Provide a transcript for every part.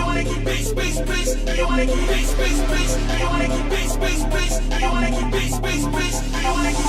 wanna keep bass, bass, bass? Do you wanna keep bass, bass, bass? Do you wanna keep bass, bass, bass? Do you wanna keep bass, bass, bass? Do you wanna keep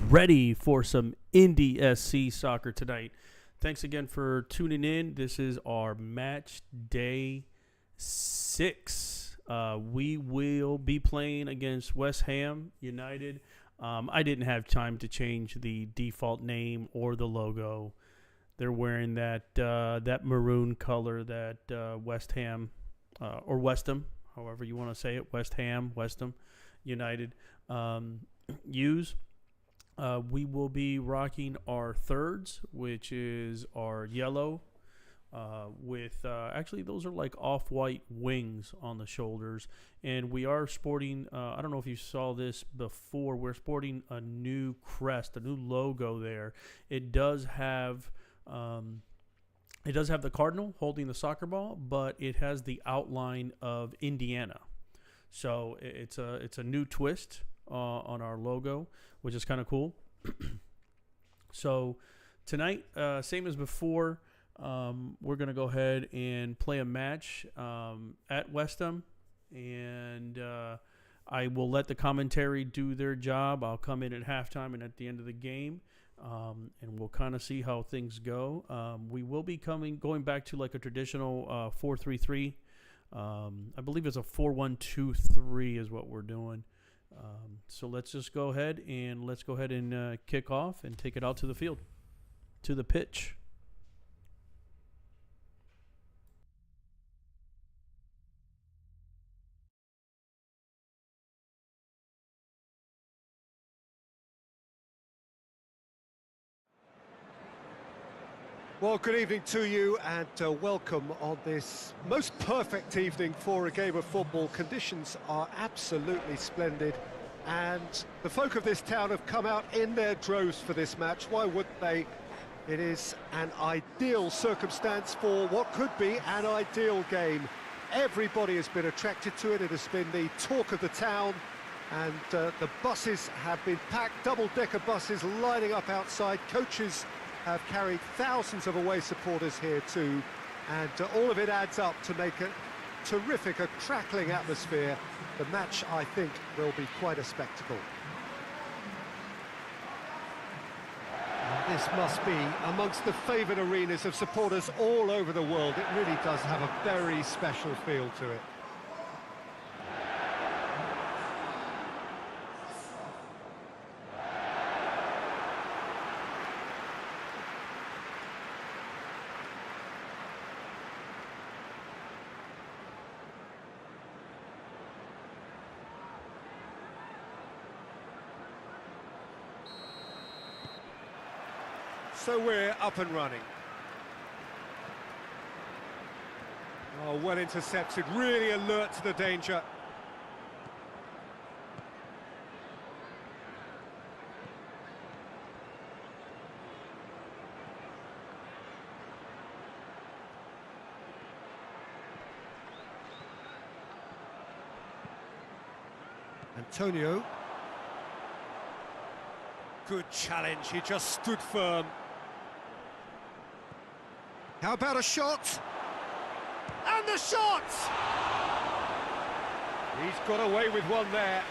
ready for some Indy SC soccer tonight. Thanks again for tuning in. This is our match day 6. We will be playing against West Ham United. I didn't have time to change the default name or the logo. They're wearing that maroon color that West Ham or Westham, however you want to say it, West Ham, Westham United use. We will be rocking our thirds, which is our yellow with actually those are like off-white wings on the shoulders. And we are sporting, I don't know if you saw this before, we're sporting a new crest, a new logo there. It does have the cardinal holding the soccer ball, but it has the outline of Indiana. So it's a new twist on our logo, which is kind of cool. So tonight, same as before, we're going to go ahead and play a match at Westham, and I will let the commentary do their job. I'll come in at halftime and at the end of the game, and we'll kind of see how things go. We will be going back to like a traditional 4-3-3. I believe it's a 4-1-2-3 is what we're doing. So let's just go ahead and kick off and take it out to the field, to the pitch. Well, good evening to you and welcome on this most perfect evening for a game of football. Conditions are absolutely splendid and the folk of this town have come out in their droves for this match. Why wouldn't they? It is an ideal circumstance for what could be an ideal game. Everybody has been attracted to it. It has been the talk of the town, and the buses have been packed, double-decker buses lining up outside. Coaches have carried thousands of away supporters here to And all of it adds up to make a terrific, a crackling atmosphere. The match, I think, will be quite a spectacle. And this must be amongst the favoured arenas of supporters all over the world. It really does have a very special feel to it. So we're up and running. Oh, well intercepted, really alert to the danger. Antonio. Good challenge, he just stood firm. How about a shot? And the shot! He's got away with one there.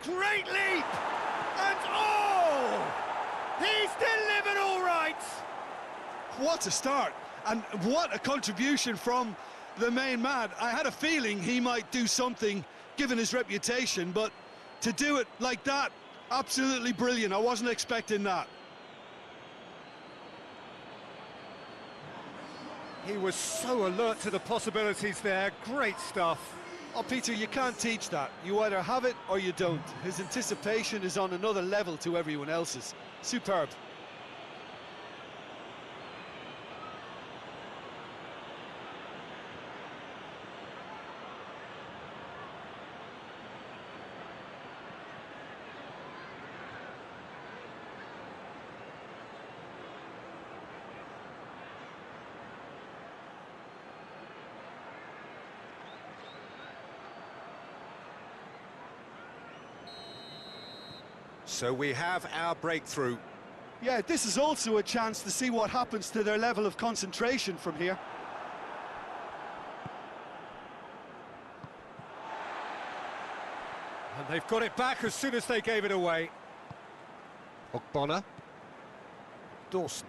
Great leap! And oh! He's delivered all right! What a start, and what a contribution from the main man. I had a feeling he might do something, given his reputation, but to do it like that, absolutely brilliant. I wasn't expecting that. He was so alert to the possibilities there. Great stuff. Oh, Peter, you can't teach that. You either have it or you don't. His anticipation is on another level to everyone else's. Superb. So we have our breakthrough. Yeah, this is also a chance to see what happens to their level of concentration from here. And they've got it back as soon as they gave it away. Ogbonna. Dawson.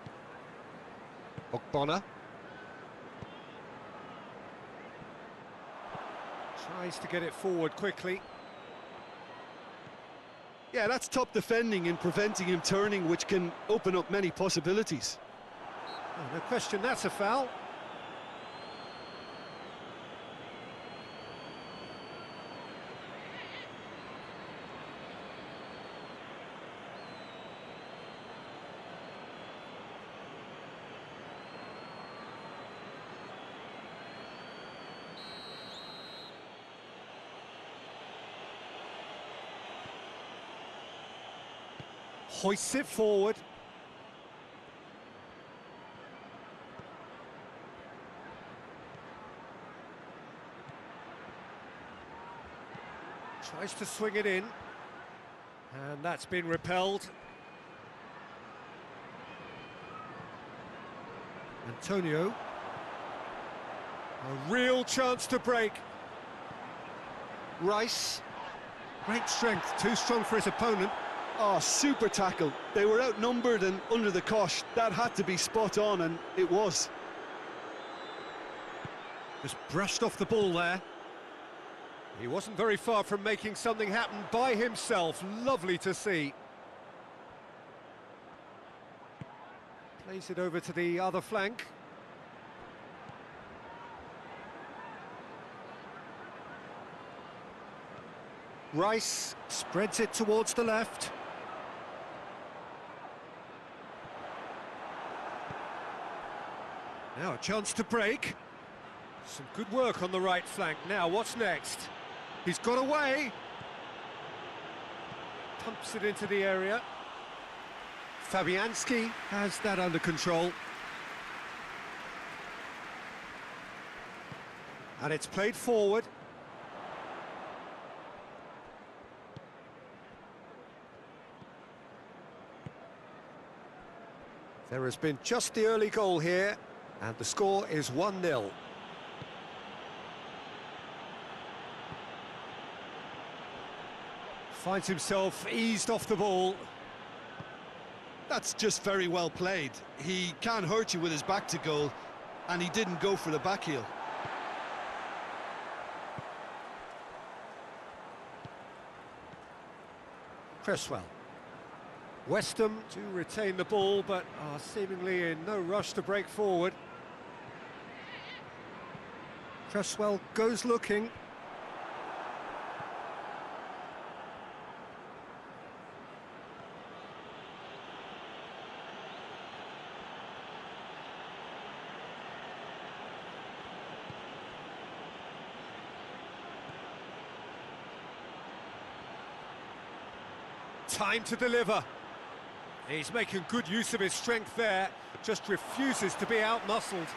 Ogbonna. Tries to get it forward quickly. Yeah, that's top defending and preventing him turning, which can open up many possibilities. Oh, no question, that's a foul. Hoists it forward. Tries to swing it in. And that's been repelled. Antonio. A real chance to break. Rice. Great strength, too strong for his opponent. Oh, super tackle. They were outnumbered and under the cosh. That had to be spot on, and it was. Just brushed off the ball there. He wasn't very far from making something happen by himself. Lovely to see. Plays it over to the other flank. Rice spreads it towards the left. Now a chance to break. Some good work on the right flank. Now, what's next? He's got away. Pumps it into the area. Fabianski has that under control. And it's played forward. There has been just the early goal here, and the score is 1-0. Finds himself eased off the ball. That's just very well played. He can't hurt you with his back to goal, and he didn't go for the back heel. Cresswell. West Ham to retain the ball, but are seemingly in no rush to break forward. Cresswell goes looking. Time to deliver. He's making good use of his strength there, just refuses to be out-muscled.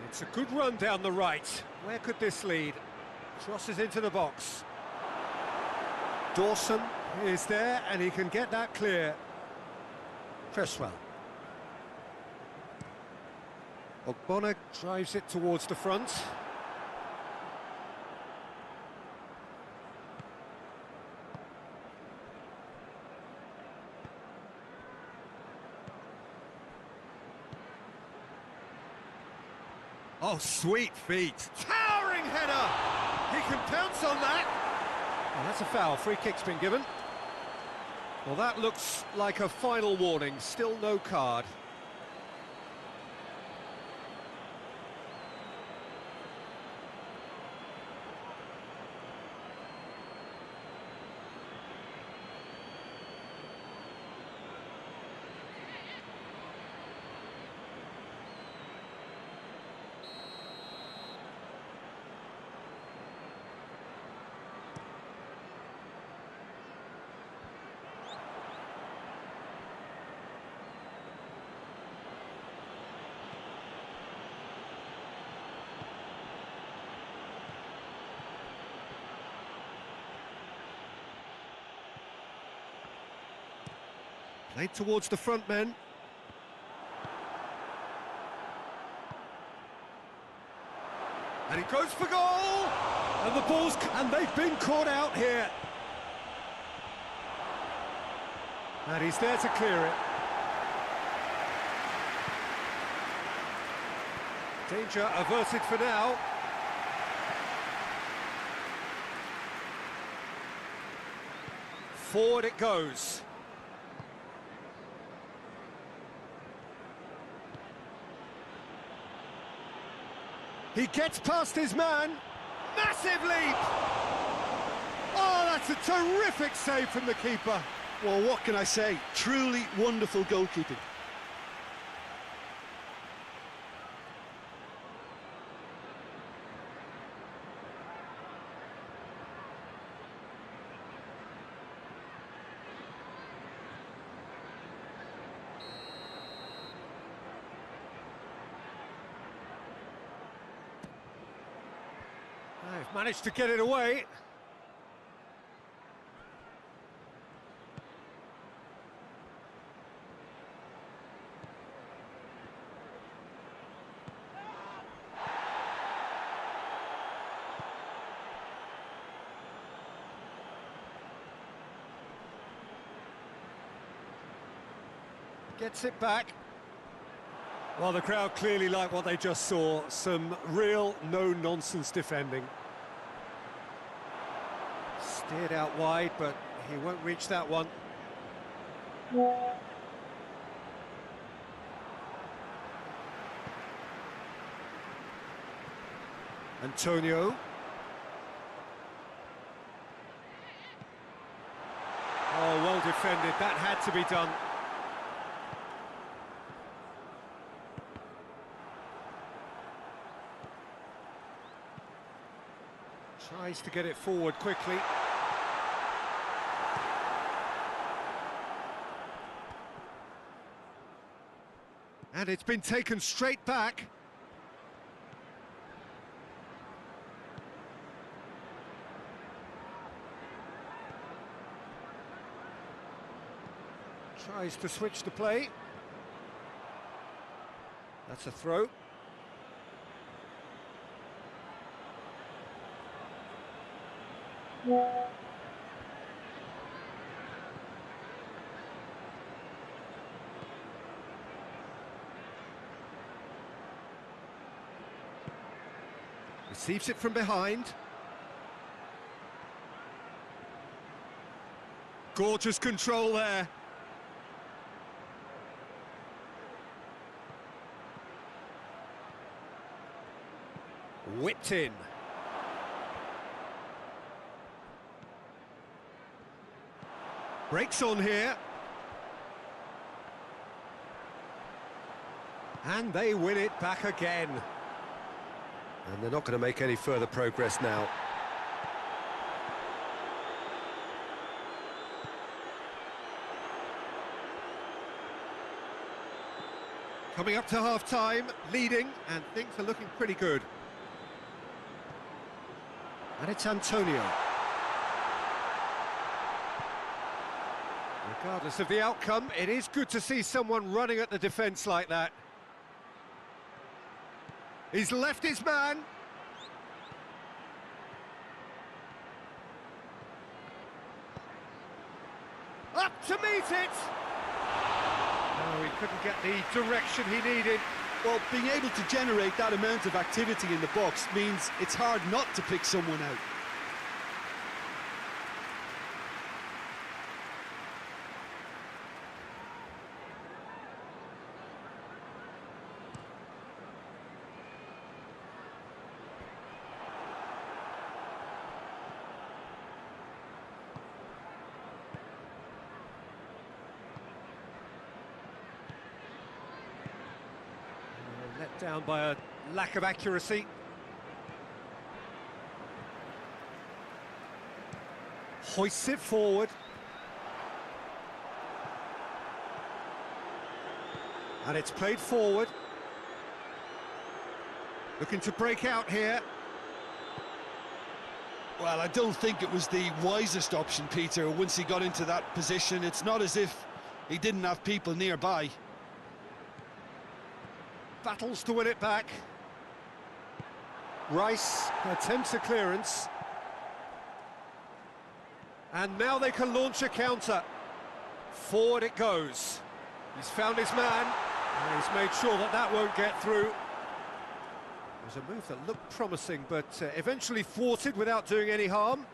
It's a good run down the right. Where could this lead? Crosses into the box. Dawson is there, and he can get that clear. Cresswell. Ogbonna drives it towards the front. Oh, sweet feet. Towering header! He can pounce on that. Well, that's a foul. Free kick's been given. Well, that looks like a final warning. Still no card. Played towards the front men. And he goes for goal! And the ball's... and they've been caught out here. And he's there to clear it. Danger averted for now. Forward it goes. He gets past his man. Massive leap! Oh, that's a terrific save from the keeper. Well, what can I say? Truly wonderful goalkeeping. They've managed to get it away. Gets it back. Well, the crowd clearly like what they just saw. Some real no-nonsense defending. Steered out wide, but he won't reach that one. Antonio. Oh, well defended. That had to be done. Tries to get it forward quickly. And it's been taken straight back. Tries to switch the play. That's a throw. Receives it from behind. Gorgeous control there. Whipped in. Breaks on here. And they win it back again. And they're not going to make any further progress now. Coming up to half-time, leading, and things are looking pretty good. And it's Antonio. Regardless of the outcome, it is good to see someone running at the defence like that. He's left his man. Up to meet it. No, he couldn't get the direction he needed. Well, being able to generate that amount of activity in the box means it's hard not to pick someone out. Let down by a lack of accuracy. Hoists it forward. And it's played forward. Looking to break out here. Well, I don't think it was the wisest option, Peter, once he got into that position. It's not as if he didn't have people nearby. Battles to win it back. Rice attempts a clearance. And now they can launch a counter. Forward it goes. He's found his man, and he's made sure that that won't get through. It was a move that looked promising, but eventually thwarted without doing any harm.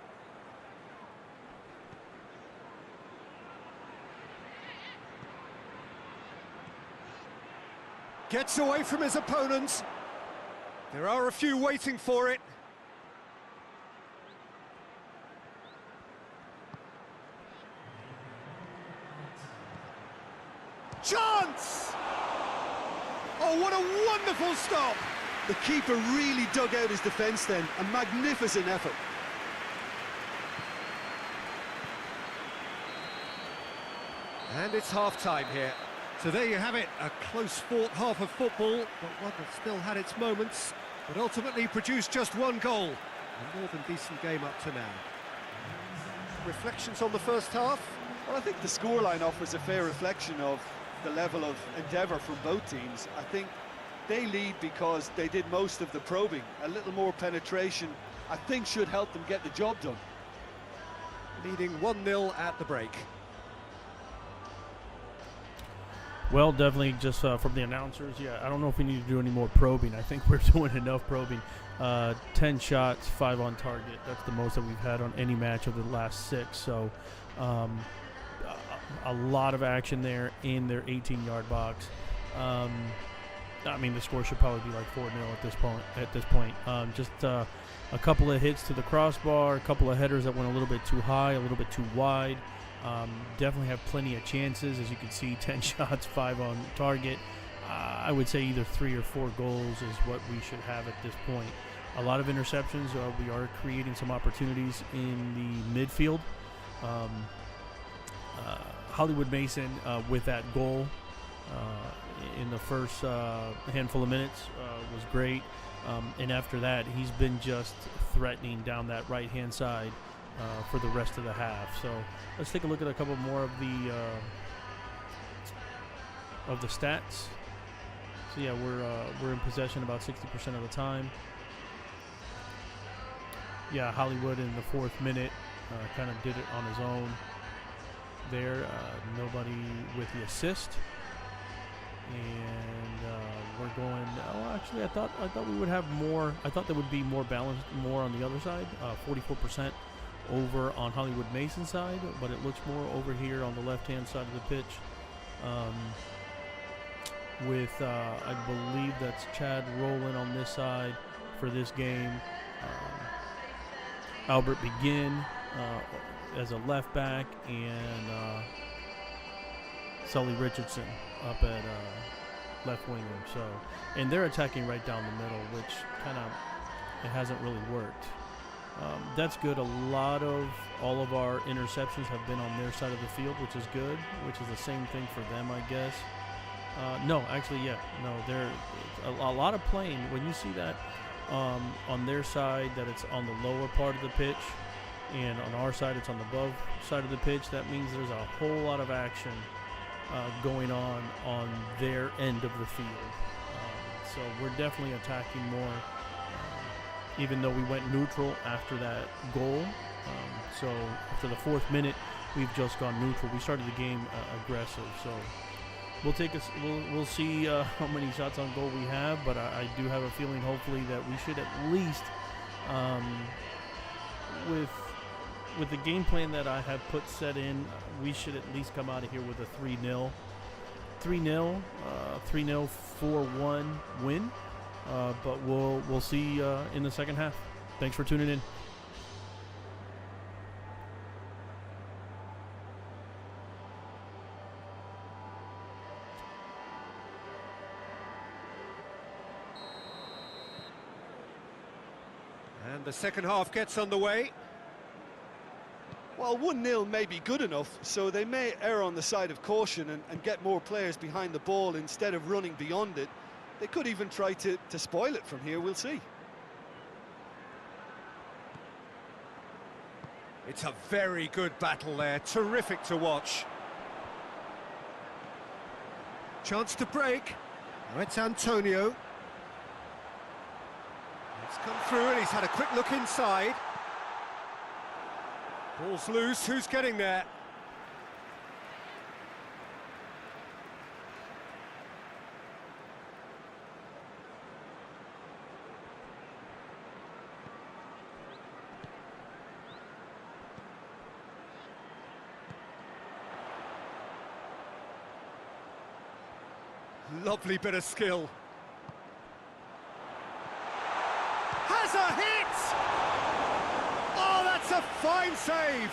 Gets away from his opponents. There are a few waiting for it. Chance! Oh, what a wonderful stop! The keeper really dug out his defence then. A magnificent effort. And it's half-time here. So there you have it, a close-fought half of football, but one that still had its moments, but ultimately produced just one goal. A more than decent game up to now. Reflections on the first half? Well, I think the scoreline offers a fair reflection of the level of endeavour from both teams. I think they lead because they did most of the probing. A little more penetration, I think, should help them get the job done. Leading 1-0 at the break. Well, definitely just from the announcers, yeah, I don't know if we need to do any more probing. I think we're doing enough probing. 10 shots, 5 on target. That's the most that we've had on any match of the last 6. So a lot of action there in their 18-yard box. I mean, the score should probably be like 4-0 at this point. Just a couple of hits to the crossbar, a couple of headers that went a little bit too high, a little bit too wide. Definitely have plenty of chances. As you can see, 10 shots, 5 on target. I would say either 3 or 4 goals is what we should have at this point. A lot of interceptions. We are creating some opportunities in the midfield. Hollywood Mason with that goal in the first handful of minutes was great. And after that, he's been just threatening down that right-hand side for the rest of the half. So let's take a look at a couple more of the stats. So yeah, we're in possession about 60% of the time. Yeah, Hollywood in the 4th minute kind of did it on his own there. Nobody with the assist. And we're going. Oh, actually, I thought we would have more. I thought there would be more balance, more on the other side. 44% over on Hollywood Mason's side, but it looks more over here on the left-hand side of the pitch. With I believe that's Chad Rowland on this side for this game. Albert Begin as a left back, and Sully Richardson up at left winger. So, and they're attacking right down the middle, which kind of it hasn't really worked. That's good. All of our interceptions have been on their side of the field, which is good. Which is the same thing for them, I guess. No, actually, yeah, no. They're a lot of playing. When you see that on their side, that it's on the lower part of the pitch, and on our side, it's on the above side of the pitch. That means there's a whole lot of action going on their end of the field. So we're definitely attacking more, even though we went neutral after that goal. So after the 4th minute, we've just gone neutral. We started the game aggressive. So we'll see how many shots on goal we have, but I do have a feeling, hopefully, that we should at least, with the game plan that I have set in, we should at least come out of here with a 3-0, 4-1 win. But we'll see in the second half. Thanks for tuning in. And the second half gets underway. Well, 1-0 may be good enough, so they may err on the side of caution and get more players behind the ball instead of running beyond it. They could even try to spoil it from here, we'll see. It's a very good battle there, terrific to watch. Chance to break. Now it's Antonio. It's come through and he's had a quick look inside. Ball's loose, who's getting there? Lovely bit of skill. Has a hit! Oh, that's a fine save!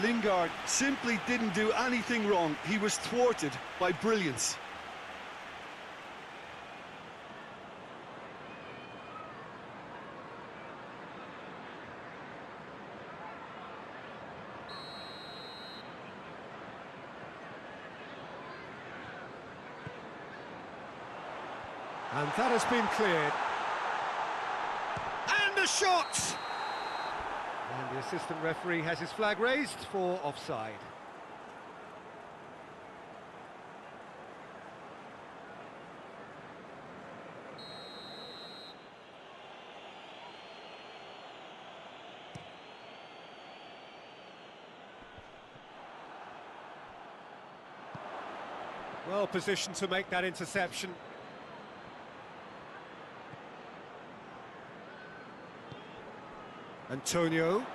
Lingard simply didn't do anything wrong. He was thwarted by brilliance. And that has been cleared. And a shot! And the assistant referee has his flag raised for offside. Well positioned to make that interception. Antonio.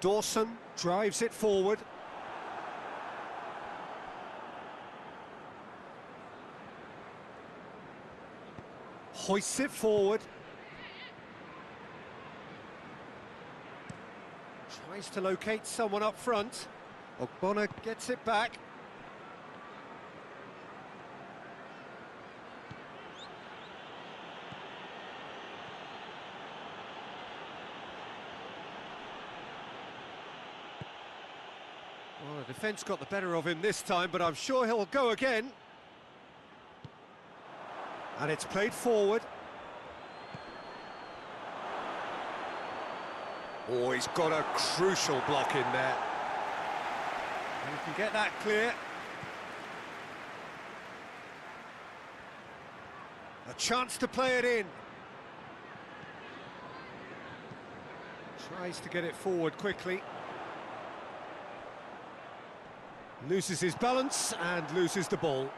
Dawson drives it forward. Hoists it forward. Tries to locate someone up front. Ogbonna gets it back. Well, the defence got the better of him this time, but I'm sure he'll go again. And it's played forward. Oh, he's got a crucial block in there. And he can get that clear. A chance to play it in. Tries to get it forward quickly. Loses his balance and loses the ball.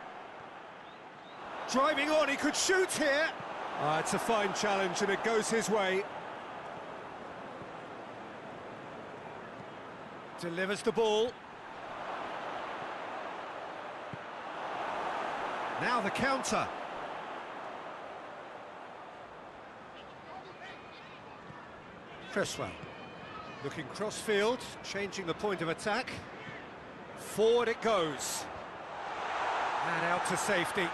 Driving on, he could shoot here. It's a fine challenge and it goes his way. Delivers the ball. Now the counter. Cresswell. Looking cross-field, changing the point of attack. Forward it goes. And out to safety.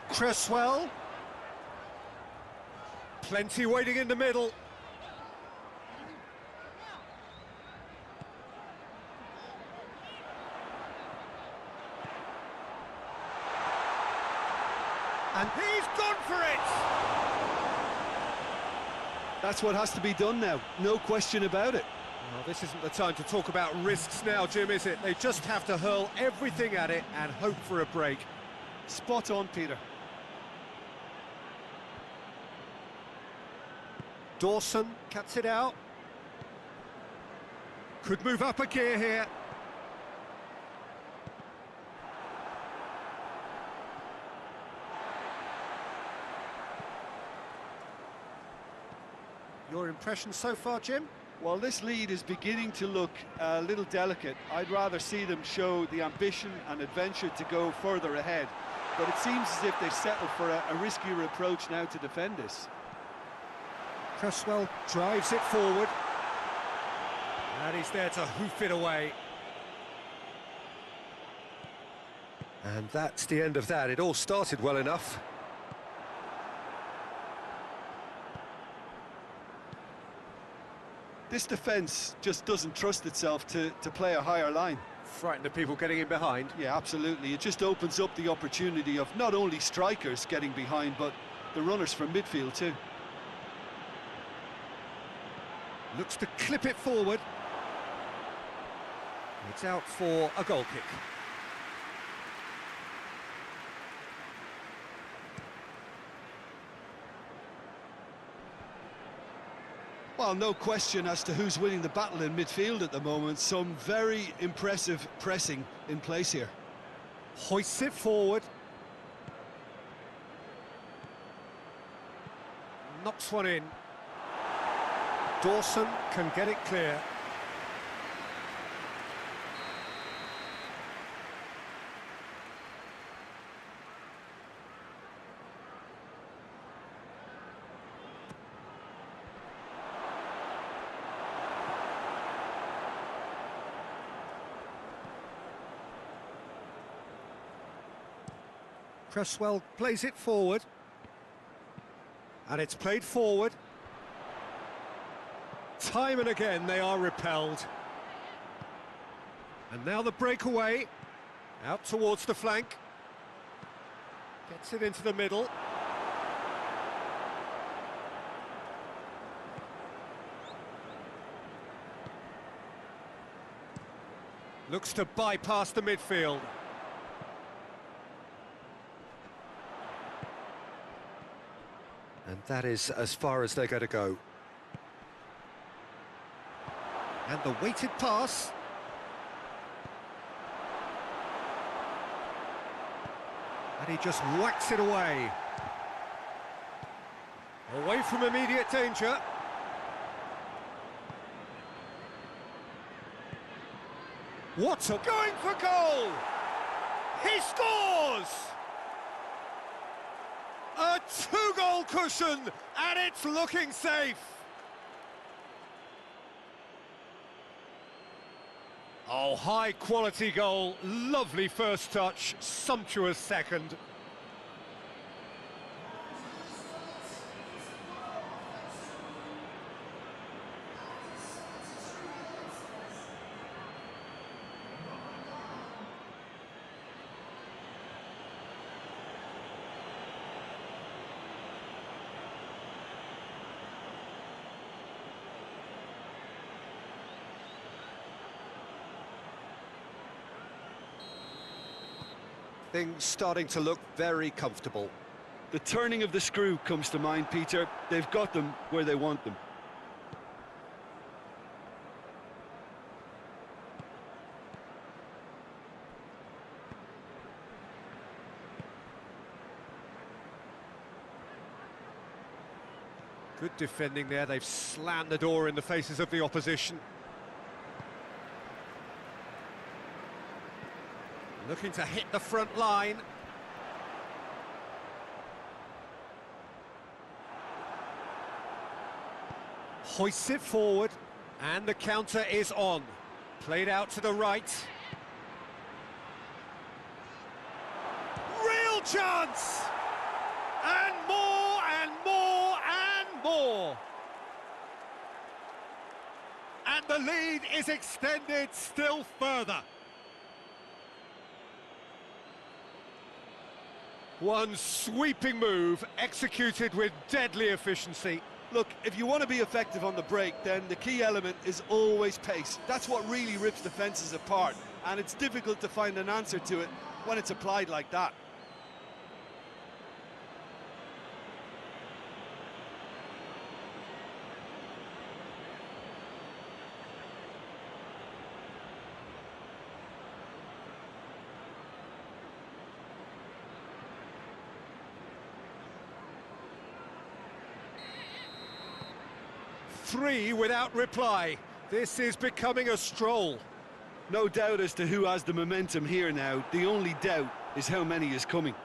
Cresswell. Plenty waiting in the middle. And he's gone for it! That's what has to be done now, no question about it. Well, this isn't the time to talk about risks now, Jim, is it? They just have to hurl everything at it and hope for a break. Spot on, Peter. Dawson cuts it out. Could move up a gear here. Your impression so far, Jim? Well, this lead is beginning to look a little delicate. I'd rather see them show the ambition and adventure to go further ahead. But it seems as if they've settled for a riskier approach now to defend this. Cresswell drives it forward. And he's there to hoof it away. And that's the end of that. It all started well enough. This defence just doesn't trust itself to play a higher line. Frighten the people getting in behind. Yeah, absolutely. It just opens up the opportunity of not only strikers getting behind, but the runners from midfield too. Looks to clip it forward. It's out for a goal kick. Well, no question as to who's winning the battle in midfield at the moment. Some very impressive pressing in place here. Hoists it forward. Knocks one in. Dawson can get it clear. Cresswell plays it forward. And it's played forward. Time and again they are repelled. And now the breakaway. Out towards the flank. Gets it into the middle. Looks to bypass the midfield. And that is as far as they're going to go. And the weighted pass. And he just whacks it away. Away from immediate danger. What a... Going for goal! He scores! A two-goal cushion, and it's looking safe. Oh, high-quality goal, lovely first touch, sumptuous second. Things starting to look very comfortable. The turning of the screw comes to mind, Peter. They've got them where they want them. Good defending there, they've slammed the door in the faces of the opposition. Looking to hit the front line. Hoists it forward, and the counter is on. Played out to the right. Real chance! And more, and more, and more! And the lead is extended still further. One sweeping move, executed with deadly efficiency. Look, if you want to be effective on the break, then the key element is always pace. That's what really rips defences apart, and it's difficult to find an answer to it when it's applied like that. Three without reply. This is becoming a stroll. No doubt as to who has the momentum here now. The only doubt is how many is coming.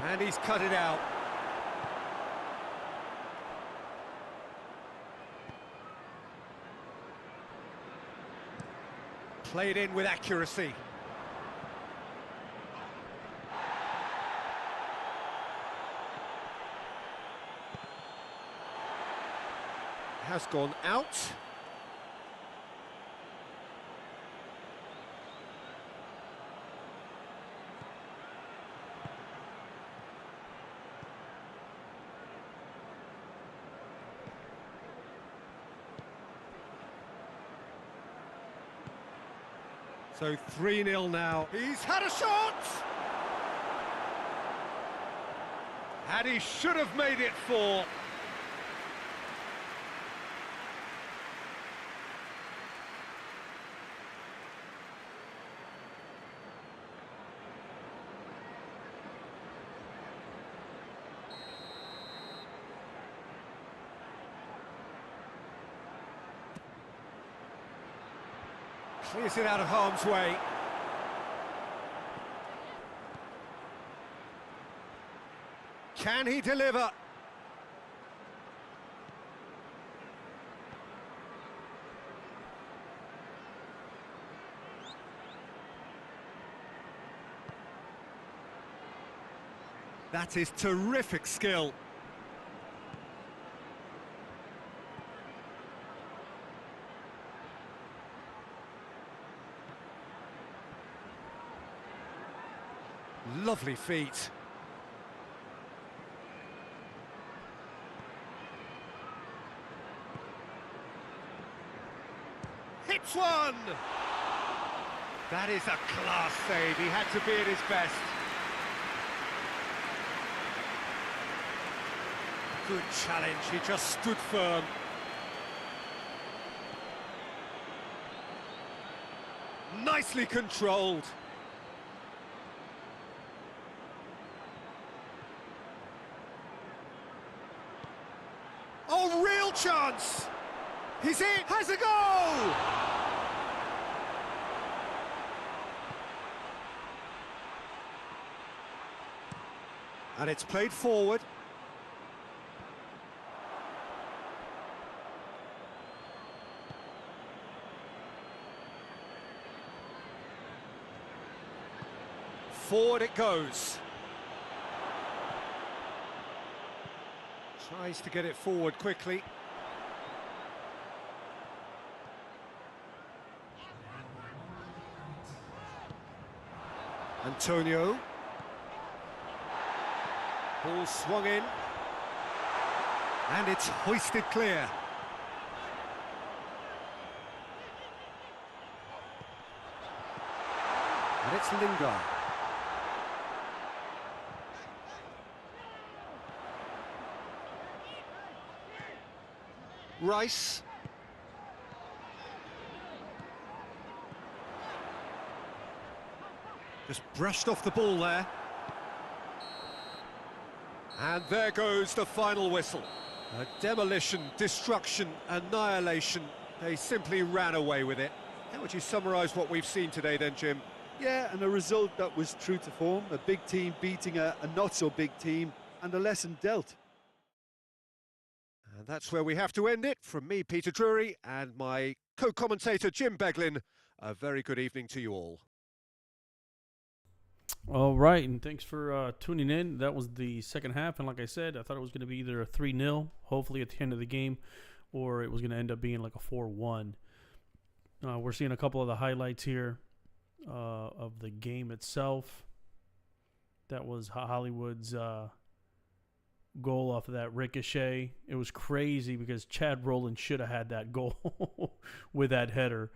And he's cut it out. Played in with accuracy. Has gone out. So 3-0 now. He's had a shot! And he should have made it 4. Clears it out of harm's way. Can he deliver? That is terrific skill. Lovely feet. Hits one! That is a class save. He had to be at his best. Good challenge. He just stood firm. nicely controlled. Oh, real chance! He's in, has a goal! And it's played forward. Forward it goes. Tries to get it forward quickly. Antonio. Ball swung in. And it's hoisted clear. And it's Lingard. Rice. Just brushed off the ball there. And there goes the final whistle. A demolition, destruction, annihilation. They simply ran away with it. How would you summarise what we've seen today then, Jim? Yeah, and a result that was true to form. A big team beating a not-so-big team, and a lesson dealt. And that's where we have to end it. From me, Peter Drury, and my co-commentator, Jim Beglin. A very good evening to you all. All right, and thanks for tuning in. That was the second half, and like I said, I thought it was going to be either a 3-0, hopefully at the end of the game, or it was going to end up being like a 4-1. We're seeing a couple of the highlights here of the game itself. That was Hollywood's goal off of that ricochet. It was crazy because Chad Rowland should have had that goal with that header.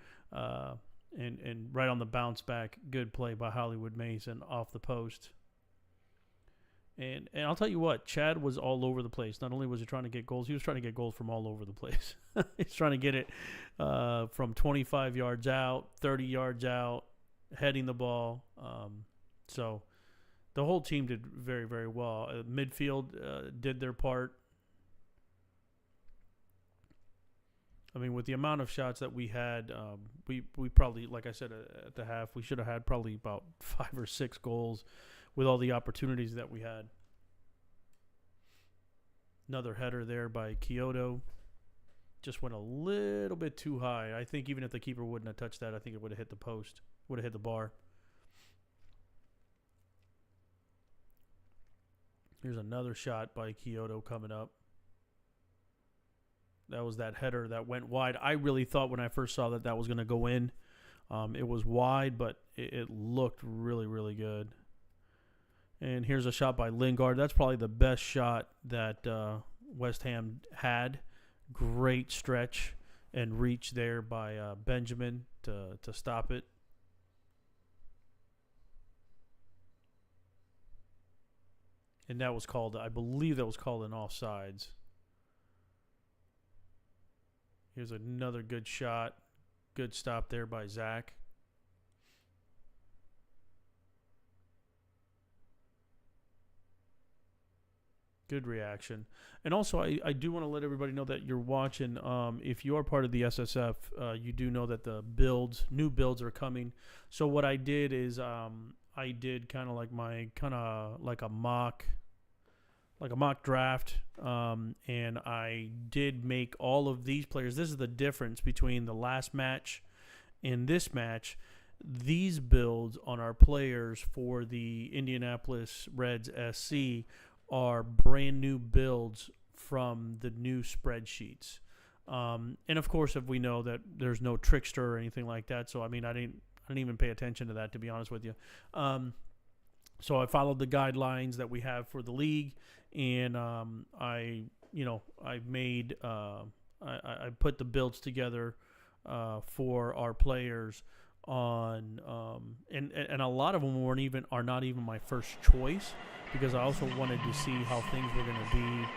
And right on the bounce back, good play by Hollywood Mason off the post. And I'll tell you what, Chad was all over the place. Not only was he trying to get goals, he was trying to get goals from all over the place. He's trying to get it from 25 yards out, 30 yards out, heading the ball. So the whole team did very, very well. Midfield did their part. I mean, with the amount of shots that we had, we probably, like I said at the half, we should have had probably about 5 or 6 goals with all the opportunities that we had. Another header there by Kyoto. Just went a little bit too high. I think even if the keeper wouldn't have touched that, I think it would have hit the post, would have hit the bar. Here's another shot by Kyoto coming up. That was that header that went wide. I really thought when I first saw that was going to go in. It was wide, but it looked really, really good. And here's a shot by Lingard. That's probably the best shot that West Ham had. Great stretch and reach there by Benjamin to stop it. And that was called, I believe that was called an offsides. Here's another good shot. Good stop there by Zach. Good reaction. And also, I do want to let everybody know that you're watching. If you are part of the SSF, you do know that the new builds are coming. So what I did is I did kind of like a mock draft, and I did make all of these players. This is the difference between the last match and this match. These builds on our players for the Indianapolis Reds SC are brand new builds from the new spreadsheets. And of course, if we know that there's no trickster or anything like that, so I mean, I didn't even pay attention to that, to be honest with you. So I followed the guidelines that we have for the league, and I put the builds together for our players on, and a lot of them are not even my first choice, because I also wanted to see how things were going to be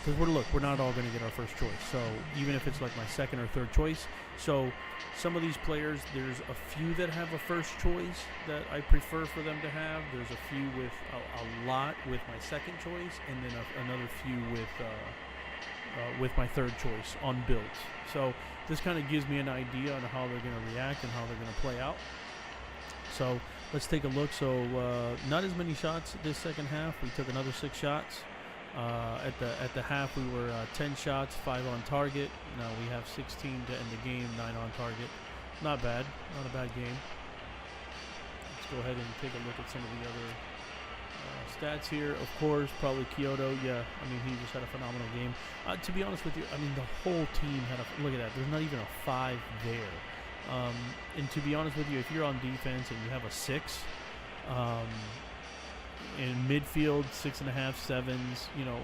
Because we're not all going to get our first choice. So even if it's like my second or third choice, so some of these players, there's a few that have a first choice that I prefer for them to have. There's a few with a lot with my second choice, and then another few with my third choice on builds. So this kind of gives me an idea on how they're going to react and how they're going to play out. So let's take a look. So not as many shots this second half. We took another 6 shots. At the half, we were 10 shots, 5 on target. Now we have 16 to end the game, 9 on target. Not bad. Not a bad game. Let's go ahead and take a look at some of the other stats here. Of course, probably Kyoto. Yeah, I mean, he just had a phenomenal game. To be honest with you, I mean, the whole team had a look at that. There's not even a 5 there. And to be honest with you, if you're on defense and you have a 6, in midfield 6.5, 7s, you know,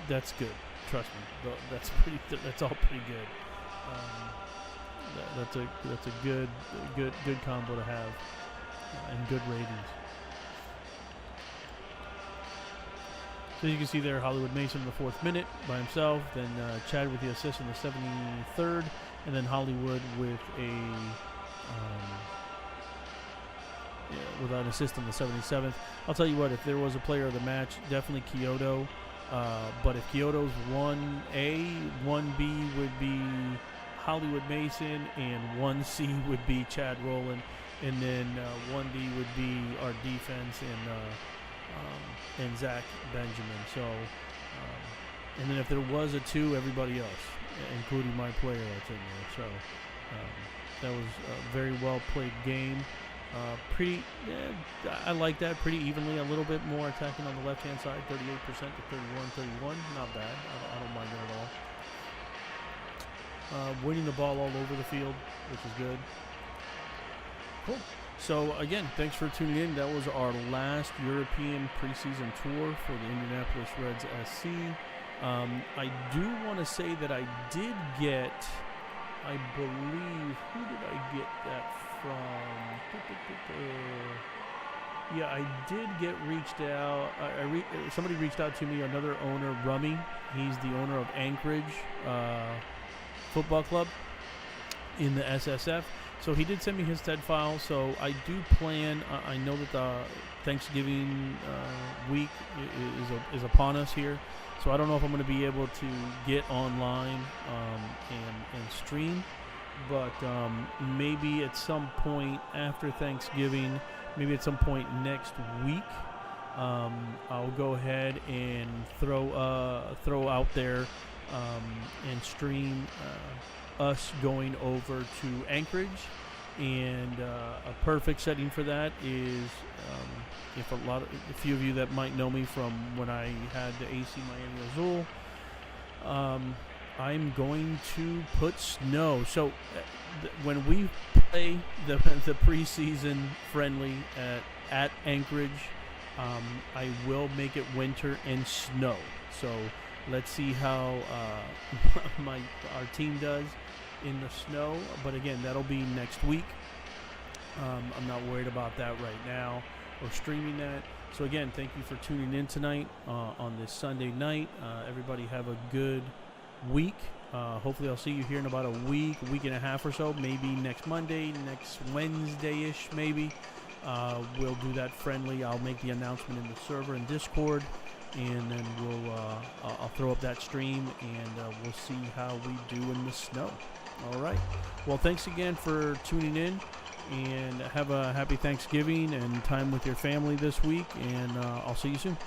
that's good. Trust me, that's all pretty good. That's a good combo to have, and good ratings. So you can see there, Hollywood Mason in the 4th minute by himself, then Chad with the assist in the 73rd, and then Hollywood with with an assist in the 77th. I'll tell you what, if there was a player of the match, definitely Kyoto. But if Kyoto's 1A, 1B would be Hollywood Mason, and 1C would be Chad Rowland, and then 1D would be our defense and Zach Benjamin. So, and then if there was a 2, everybody else, including my player that's in there. So that was a very well played game. I like that, pretty evenly, a little bit more attacking on the left-hand side, 38% to 31. Not bad. I don't mind it at all. Winning the ball all over the field, which is good. Cool. So, again, thanks for tuning in. That was our last European preseason tour for the Indianapolis Reds SC. I do want to say that I did get, I believe, who did I get that from? Yeah, I did get reached out. Somebody reached out to me, another owner, Rummy. He's the owner of Anchorage Football Club in the SSF. So he did send me his TED file. So I do plan, I know that the Thanksgiving week is upon us here. So I don't know if I'm going to be able to get online and stream. But maybe at some point after Thanksgiving, maybe at some point next week, I'll go ahead and throw out there and stream us going over to Anchorage. And a perfect setting for that is if a few of you that might know me from when I had the AC Miami Azul. I'm going to put snow. So when we play the preseason friendly at Anchorage, I will make it winter and snow. So let's see how our team does in the snow. But again, that'll be next week. I'm not worried about that right now or streaming that. So again, thank you for tuning in tonight on this Sunday night. Everybody have a good week. Hopefully I'll see you here in about a week and a half or so, maybe next Monday, next Wednesday-ish maybe. We'll do that friendly. I'll make the announcement in the server and Discord, and then I'll throw up that stream, and we'll see how we do in the snow. All right. Well, thanks again for tuning in, and have a happy Thanksgiving and time with your family this week, and I'll see you soon.